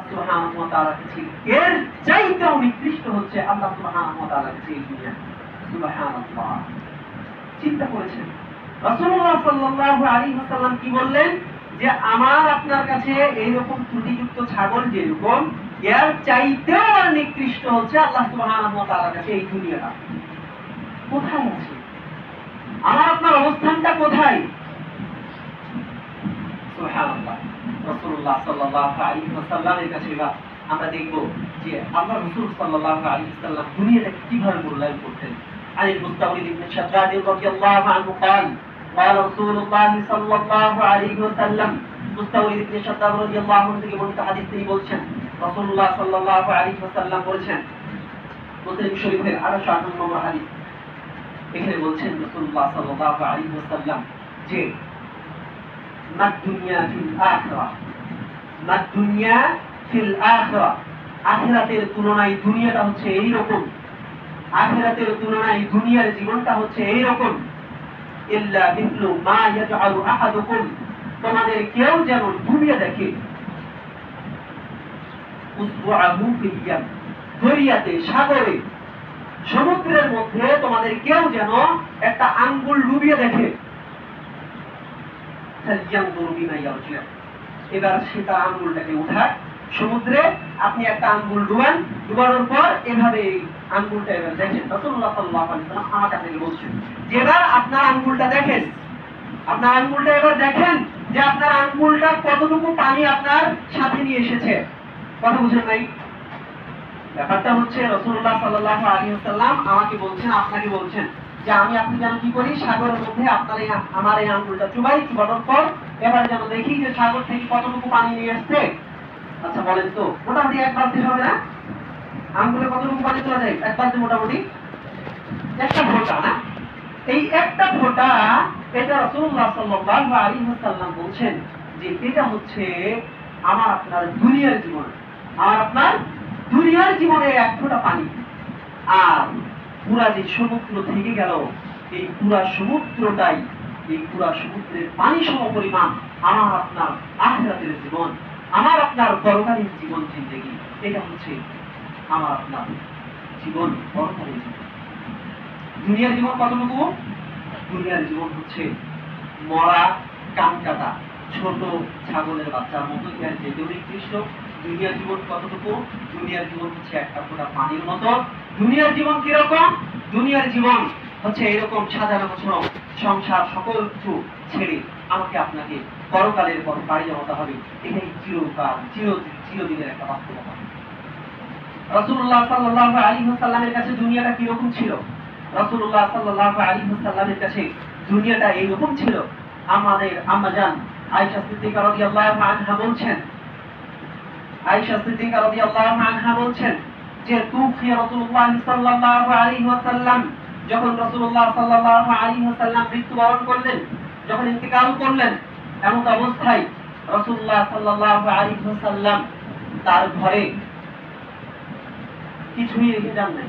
সুবহানাহু ওয়া তাআলার কাছে এর চাইতেও নিকৃষ্ট হচ্ছে আল্লাহ সুবহানাহু ওয়া তাআলার কাছে এই দুনিয়া। সুবহানাল্লাহ, চিন্তা করেছেন রাসূলুল্লাহ সাল্লাল্লাহু আলাইহি ওয়াসাল্লাম কি বললেন যে আমার আপনার কাছে এইরকম ত্রুটিযুক্ত ছাগল যেরকম, এর চাইতেও আর নিকৃষ্ট হচ্ছে আল্লাহ সুবহানাহু ওয়া তাআলার কাছে এই দুনিয়াটা। কোথায় আছে আমার আপনার অবস্থানটা? কোথায়? সুবহানাল্লাহ, রাসূলুল্লাহ সাল্লাল্লাহু আলাইহি ওয়াসাল্লামের কাছে আমরা দেখব যে আল্লাহ রাসূল সাল্লাল্লাহু আলাইহি ওয়াসাল্লাম দুনিয়াটাকে কিভাবে মূল্যায়ন করতেন। عن المستورد بن شداد رضي الله عنه قال قال رسول الله صلى الله عليه وسلم মুস্তাওরিদ ইবনে শাদ্দাদ রাদিয়াল্লাহু আনহু থেকে বর্ণিত হাদিস তিনি বলছেন রাসূলুল্লাহ সাল্লাল্লাহু আলাইহি ওয়াসাল্লাম বলেছেন, মুসলিম শরীফের 858 নম্বর হাদিস, এখানে বলছেন রাসূলুল্লাহ সাল্লাল্লাহু আলাইহি ওয়াসাল্লাম যে মাদ দুনিয়া ফিল আখিরাহ, মাদ দুনিয়া ফিল আখিরাহ, আখিরাতের তুলনায় দুনিয়াটা হচ্ছে এই রকম, আখিরাতের তুলনায় দুনিয়ার জীবনটা হচ্ছে এই রকম। ইল্লা মিথলু মা ইয়াজআলু আহাদুকুম, তোমাদের কেউ যেন ডুবিয়ে দেখে উসবুআহু ফিল ইয়াম, দরিয়াতে, সাগরে, সমুদ্রের মধ্যে তোমাদের কেউ যেন একটা আঙ্গুল ডুবিয়ে দেখে। এবার সেটা আঙ্গুলটাকে উঠায় সমুদ্রে, আপনি একটা আঙ্গুল ডুবান, ডুবানোর পর এভাবে আঙ্গুলটা এবার দেখেন। রাসূলুল্লাহ সাল্লাল্লাহু আলাইহি ওয়াসাল্লাম আমাকে আপনাকে বলছেন যে এবার আপনার আঙ্গুলটা দেখেন, আপনার আঙ্গুলটা এবার দেখেন যে আপনার আঙ্গুলটা কতটুকু পানি আপনার সাথে নিয়ে এসেছে। কথা বুঝেন নাই? ব্যাপারটা হচ্ছে রাসূলুল্লাহ সাল্লাল্লাহু আলাইহি ওয়াসাল্লাম আমাকে বলছেন, আপনাকে বলছেন যে আমি আপনি যেন কি করি, সাগরের মধ্যে আপনার আমার এই আঙ্গুলটা চুবাই, চুবানোর পর এবার যেন দেখি যে সাগর থেকে কতটুকু পানি নিয়ে আসছে। আচ্ছা বলেন তো, মোটামুটি এক বালতি হবে না? আঙ্গুলে কতটুকু পানি তোলা যায়? এক বালতি, মোটামুটি একটা ফোঁটা না? এই একটা ফোঁটা, এটা রাসূলুল্লাহ সাল্লাল্লাহু আলাইহি ওয়াসাল্লাম বলছেন যে এটা হচ্ছে আমার আপনার দুনিয়ার জীবন, আমার আপনার দুনিয়ার জীবনে এক ফোঁটা পানি। আর পুরা যে সমুদ্র থেকে গেল, এই পুরা সমুদ্রটাই, এই পুরা সমুদ্রের পানি সম পরিমাণ আমার আপনার আখিরাতের জীবন, আমার আপনার পরকালীন জীবন জিন্দেগি। এটা হচ্ছে আমার আপনার জীবন, পরকালীন জীবন। দুনিয়ার জীবন কতটুকু? দুনিয়ার জীবন হচ্ছে মরা, কান কাটা ছোট ছাগলের বাচ্চার মতো, এর যেতেও নিকৃষ্ট। দুনিয়ার জীবন কতটুকু? দুনিয়ার জীবন হচ্ছে একটা ফোঁটা পানির মতো। দুনিয়ার জীবন কিরকম? দুনিয়ার জীবন হচ্ছে এরকম সাজানো গোছানো সংসার, সকল কিছু ছেড়ে আমাকে আপনাকে পরকালের পথে পাড়ি জমাতে হবে। এটাই চিরকাল, চিরদিনের একটা বাস্তবতা। রাসূলুল্লাহ সাল্লাল্লাহু আলাইহি ওয়াসাল্লামের কাছে দুনিয়াটা কিরকম ছিল? রাসূলুল্লাহ সাল্লাল্লাহু আলাইহি ওয়াসাল্লামের কাছে দুনিয়াটা এইরকম ছিল। আমাদের আম্মাজান আয়েশা সিদ্দিকা রাদিয়াল্লাহু আনহা বলছেন, আয়েশা সিদ্দিকা রাদিয়াল্লাহু আনহা বলছেন যে তুফি রাসূলুল্লাহ সাল্লাল্লাহু আলাইহি ওয়াসাল্লাম, যখন রাসূলুল্লাহ সাল্লাল্লাহু আলাইহি ওয়াসাল্লাম মৃত্যুবরণ করলেন, যখন ইন্তেকাল করলেন, এমন অবস্থায় রাসূলুল্লাহ সাল্লাল্লাহু আলাইহি ওয়াসাল্লাম তার ঘরে কিছুই রেখে যান নাই।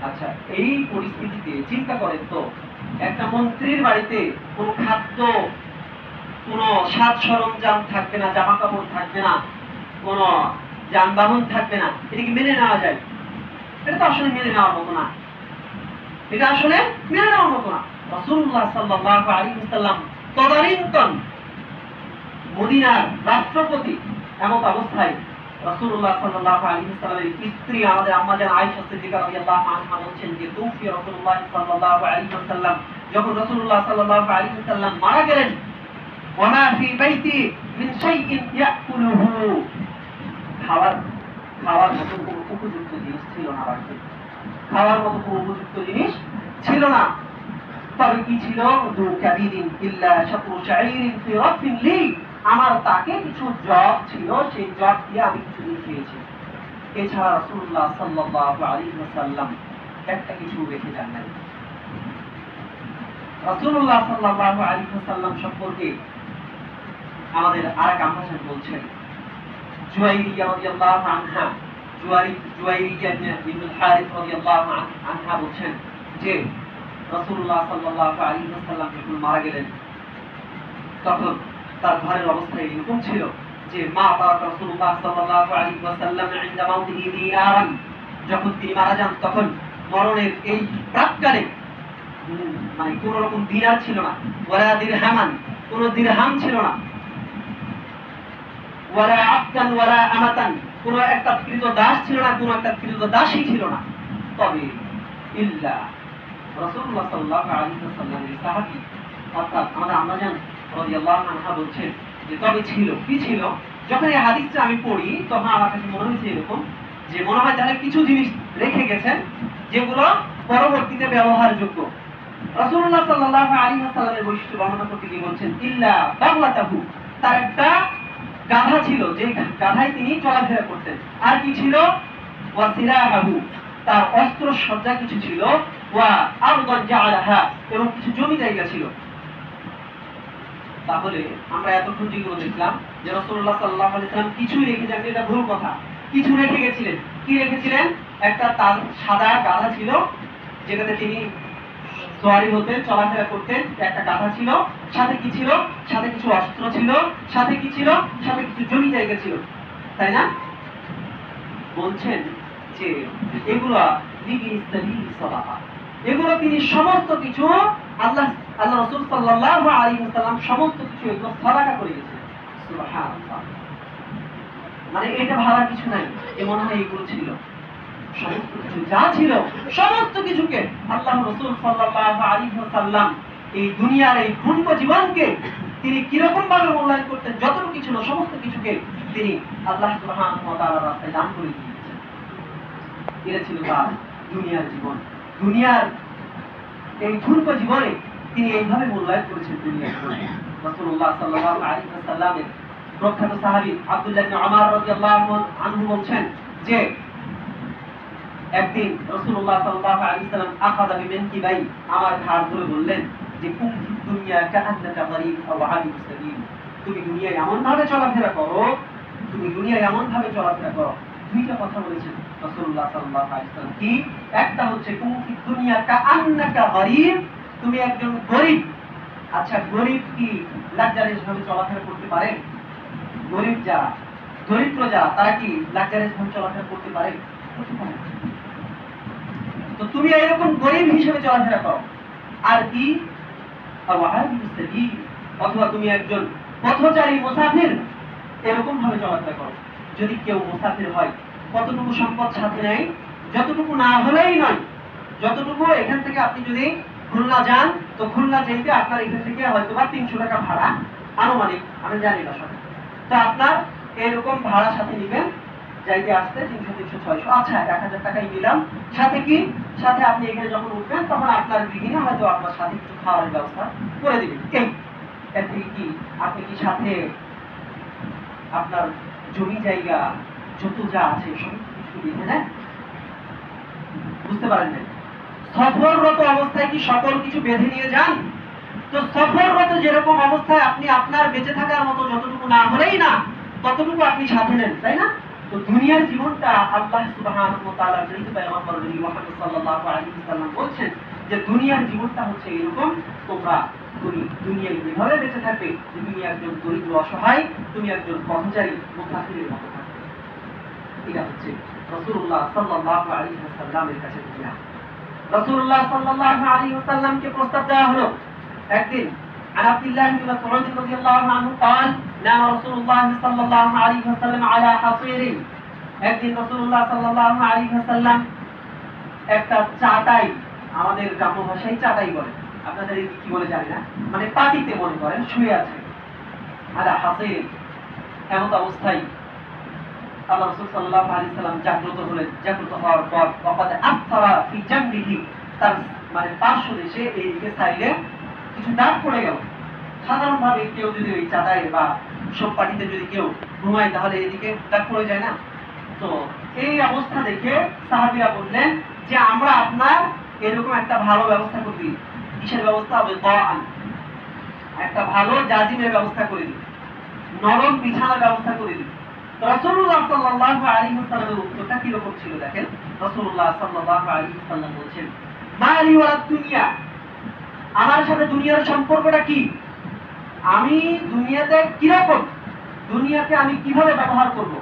আচ্ছা, এই পরিস্থিতিতে চিন্তা করেন তো, একটা মন্ত্রীর বাড়িতে কোনো খাদ্য, কোনো সাজ সরঞ্জাম থাকবে না, জামা কাপড় থাকবে না, কোনো যানবাহন থাকবে না, এটা কি মেনে নেওয়া যায়? এটা তো আসলে মেনে নেওয়ার মতো না, এটা আসলে মেনে নেওয়ার মতো না। রাসূলুল্লাহ সাল্লাল্লাহু আলাইহি ওয়াসাল্লাম তদানীন্তন মদিনার রাষ্ট্রপতি, এমন অবস্থায় রাসূলুল্লাহ সাল্লাল্লাহু আলাইহি ওয়াসাল্লামের স্ত্রী আমাদের আম্মাজান আয়েশা সিদ্দিকা রাদিয়াল্লাহু আনহা বলছেন যে তুফি রাসূলুল্লাহ সাল্লাল্লাহু আলাইহি ওয়াসাল্লাম, যখন রাসূলুল্লাহ সাল্লাল্লাহু আলাইহি ওয়াসাল্লাম মারা গেলেন, ওয়া মা ফি বাইতি মিন শাইইন ইয়াকুলুহু, খাওয়ার মতো কোনো উপযুক্ত জিনিস ছিল না বাড়িতে, খাওয়ার মতো কোনো উপযুক্ত জিনিস ছিল না। তবে কি ছিল? দু কাবিদিন ইল্লা শাতরু শাইরিন ফি রাফিন লি, আমার তাকে কিছু জব ছিল, সেই জব দিয়ে আমি কিছু খেয়েছি। এছাড়া রাসূলুল্লাহ সাল্লাল্লাহু আলাইহি ওয়াসাল্লাম একটা কিছু রেখে যান নাই। রাসূলুল্লাহ সাল্লাল্লাহু আলাইহি ওয়াসাল্লাম সম্পর্কে আমাদের আরেক আম্মাজান বলছেন, জুয়াইরিয়া রাদিয়াল্লাহু আনহা, জুয়াইরিয়া ইবনে হারিস রাদিয়াল্লাহু আনহা বলছেন যে রাসূলুল্লাহ সাল্লাল্লাহু আলাইহি ওয়াসাল্লাম যখন মারা গেলেন, তখন তার ঘরের অবস্থা এরকম ছিল যে মা তারাকা রাসূলুল্লাহ সাল্লাল্লাহু আলাইহি ওয়াসাল্লাম ইনদা মাউতিহি দিনারান, যখন তিনি মারা যান তখন মরণের এই প্রাক্কালে মানে কোন রকম দিনার ছিল না, ওয়ালা দিরহামান, কোন দিরহাম ছিল না, ওয়ালা আবদান ওয়ালা আমাতান, কোন একটা কৃত দাস ছিল না, কোন একটা কৃত দাসী ছিল না। তবে ইল্লা রাসূলুল্লাহ সাল্লাল্লাহু আলাইহি ওয়াসাল্লামের সাহাবী অর্থাৎ আমাদের আম্মা জান রাদিয়াল্লাহু আনহা বলছেন যে তবে ছিল কি ছিল। যখন এই হাদিসটা আমি পড়ি তখন আমার কাছে মনে হয়েছে এরকম যে মনে হয় তাহলে কিছু জিনিস রেখে গেছেন যেগুলো পরবর্তীতে ব্যবহারযোগ্য। রাসূলুল্লাহ সাল্লাল্লাহু আলাইহি ওয়াসাল্লামের বৈশিষ্ট্য বর্ণনা করতে গিয়ে বলছেন ইল্লা বাগলাতাহু, তার একটা গাধা ছিল, যে গাধায় তিনি চলাফেরা করতেন। আর কি ছিল? ওয়া সিরাহাহু, তার অস্ত্র সজ্জা কিছু ছিল, ওয়া আরদান জাআলাহা, এবং কিছু জমি জায়গা ছিল। তাহলে আমরা এতক্ষণ যেগুলো দেখলাম যে রাসূলুল্লাহ সাল্লাল্লাহু আলাইহি ওয়াসাল্লাম কিছুই রেখে যাননি, এটা ভুল কথা। কিছু রেখে গেছিলেন। কি রেখেছিলেন? একটা তার সাদা গাধা ছিল যেটাতে তিনি সওয়ারি হতেন, চলাফেরা করতেন, একটা গাধা ছিল। সাথে কি ছিল? সাথে কিছু অস্ত্র ছিল। সাথে কি ছিল? সাথে কিছু জমি জায়গা ছিল, তাই না? বলছেন যে এগুলো এগুলো তিনি সমস্ত কিছু আল্লাহ রাসূল সাল্লাল্লাহু আলাইহি ওয়াসাল্লাম সমস্ত কিছু এগুলো সাদাকা করে গেছেন। সুবহানাল্লাহ, মানে এটা ভাবা কিছু নাই যে মনে হয় এগুলো ছিল। সমস্ত কিছু যা ছিল সমস্ত কিছুকে আল্লাহ রাসূল সাল্লাল্লাহু আলাইহি ওয়াসাল্লাম এই দুনিয়ার এই পূর্ণ জীবনকে তিনি কিরকম ভাবে মূল্যায়ন করতেন, যতটুকু ছিল সমস্ত কিছুকে তিনি আল্লাহ সুবহানাহু ওয়া তাআলার রাস্তায় দান করে দিয়েছেন। এটা ছিল তার দুনিয়ার জীবন। দুনিয়ার এই পূর্ণ জীবনে তিনি এইভাবে মূল্যায়ন করেছেন দুনিয়ার জীবনে। রাসূলুল্লাহ সাল্লাল্লাহু আলাইহি ওয়াসাল্লামের প্রখ্যাত সাহাবী আব্দুল্লাহ ইবনে উমর রাদিয়াল্লাহু আনহু বলছেন যে একদিন রাসূলুল্লাহ সাল্লাল্লাহু আলাইহি ওয়াসাল্লাম আখাযা বিমানকিবাই, আমার ঘাড় ধরে বললেন যে কুম ফি দুনিয়া কাআন্নাকা গরীব আও আবিরুস সাবিল, তুমি দুনিয়ায় এমন ভাবে চলাফেরা করো, তুমি দুনিয়ায় এমন ভাবে চলাফেরা করো। দুইটা কথা বলেছেন রাসূলুল্লাহ সাল্লাল্লাহু আলাইহি ওয়াসাল্লাম। কি? একটা হচ্ছে কুম ফি দুনিয়া কাআন্নাকা গরীব, তুমি একজন গরীব। আচ্ছা, গরীব কি লাক্সারিয়াস ভাবে চলাফেরা করতে পারে? গরীব যারা, দরিদ্র যারা, তারা কি লাক্সারিয়াস ভাবে চলাফেরা করতে পারে? করতে পারে না। তো তুমি এরকম গরীব হিসেবে চলাফেরা করো। আর কি? অথবা তুমি একজন পথচারী মুসাফির, এরকম ভাবে চলাফেরা করো। যদি কেউ মুসাফির হয়, কতটুকু সম্পদ সাথে নেয়? যতটুকু না হলেই নয়, যতটুকু এখান থেকে আপনি যদি খুলনা যান, তো খুলনা যেতে আপনার এখান থেকে হয়তো বা 300 টাকা ভাড়া আনুমানিক, আমি জানি না সঠিক। তো আপনার এরকম ভাড়া সাথে নেবেন, যাইতে আসতে 300 300 600, আচ্ছা 1000 টাকাই নিলাম। সাথে কি? সাথে আপনি এখানে যখন উঠবেন তখন আপনার গৃহিণী হয়তো আপনার সাথে কিছু খাওয়ার ব্যবস্থা করে দিবেন। এর থেকে কি আপনি কি সাথে আপনার জমি জায়গা যত যা আছে সমস্ত কিছু বেঁধে নেন? বুঝতে পারেন না? সফররত অবস্থায় কি সকল কিছু বেঁধে নিয়ে যান? তো সফররত যেরকম অবস্থায় আপনি আপনার বেঁচে থাকার মতো যতটুকু না হলেই না, ততটুকু আপনি সাথে নেন, তাই না? তো দুনিয়ার জীবনটা আল্লাহ সুবহানাহু ওয়া তাআলা নবী পয়গম্বর নবী মুহাম্মদ সাল্লাল্লাহু আলাইহি ওয়াসাল্লাম বলছেন যে দুনিয়ার জীবনটা হচ্ছে এরকম, তোমরা দুনিয়ায় এভাবে বেঁচে থাকবে যে তুমি একজন দরিদ্র অসহায়, তুমি একজন পথচারী মুসাফিরের মতো থাকবে। এটা হচ্ছে রাসূলুল্লাহ সাল্লাল্লাহু আলাইহি ওয়াসাল্লামের কাছে দুনিয়া। রাসূলুল্লাহ সাল্লাল্লাহু আলাইহি ওয়াসাল্লামকে প্রস্তাব দেওয়া হলো একদিন। عن عبد الله بن مسعود رضي الله عنه قال نام رسول الله صلى الله عليه وسلم على حصير, একদিন রাসূলুল্লাহ সাল্লাল্লাহু আলাইহি ওয়াসাল্লাম একটা চাটাই, আমাদের গ্রাম্য ভাষায় চাটাই বলে, আপনাদের কি বলে জানি না, মানে পাটিতে মনে করেন শুয়ে আছে। আলা হাসির, এমন অবস্থায় আল্লাহ রাসূল সাল্লাল্লাহু আলাইহি ওয়াসাল্লাম জাগ্রত হলেন। জাগ্রত হওয়ার পর ওয়াকাদ আফতারা ফি জামবিহি, তার মানে পার্শ্ব দেশে এইদিকে সাইডে কিছু দাগ পড়ে গেল। সাধারণভাবে কেউ যদি ওই চাটাই বা সব পাটিতে যদি কেউ ঘুমায় তাহলে এদিকে দাগ পড়ে যায় না? তো এই অবস্থা দেখে সাহাবীরা বললেন যে আমরা আপনার এরকম একটা ভালো ব্যবস্থা করে দিই। কিসের ব্যবস্থা হবে? দাআন, একটা ভালো জাজিমের ব্যবস্থা করে দিই, নরম বিছানার ব্যবস্থা করে দিই। তো রাসূলুল্লাহ সাল্লাল্লাহু আলাইহি ওয়াসাল্লামের উত্তরটা কি রকম ছিল দেখেন। রাসূলুল্লাহ সাল্লাল্লাহু আলাইহি ওয়াসাল্লাম বলেছেন মালি ওয়ালাদ দুনিয়া, আমার সাথে দুনিয়ার সম্পর্কটা কি? আমি দুনিয়াতে কিরকম দুনিয়াকে আমি কিভাবে ব্যবহার করব